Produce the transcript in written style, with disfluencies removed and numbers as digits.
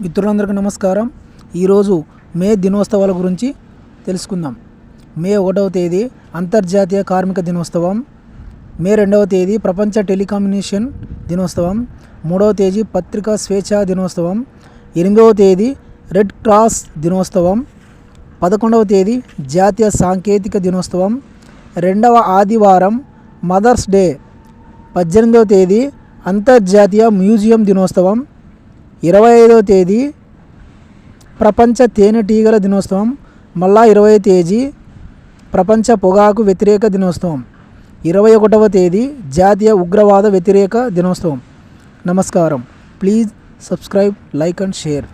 మిత్రులందరికీ నమస్కారం. ఈరోజు మే దినోత్సవాల గురించి తెలుసుకుందాం. మే 1వ తేదీ అంతర్జాతీయ కార్మిక దినోత్సవం, మే 2వ తేదీ ప్రపంచ టెలికమ్యూనికేషన్ దినోత్సవం, 3వ తేదీ పత్రికా స్వేచ్ఛా దినోత్సవం, 8వ తేదీ రెడ్ క్రాస్ దినోత్సవం, 11వ తేదీ జాతీయ సాంకేతిక దినోత్సవం, 2వ ఆదివారం మదర్స్ డే, 18వ తేదీ అంతర్జాతీయ మ్యూజియం దినోత్సవం, 25వ తేదీ ప్రపంచ తేనెటీగల దినోత్సవం, మళ్ళా 20వ తేదీ ప్రపంచ పొగాకు వ్యతిరేక దినోత్సవం, 21వ తేదీ జాతీయ ఉగ్రవాద వ్యతిరేక దినోత్సవం. నమస్కారం. Please subscribe, like and share.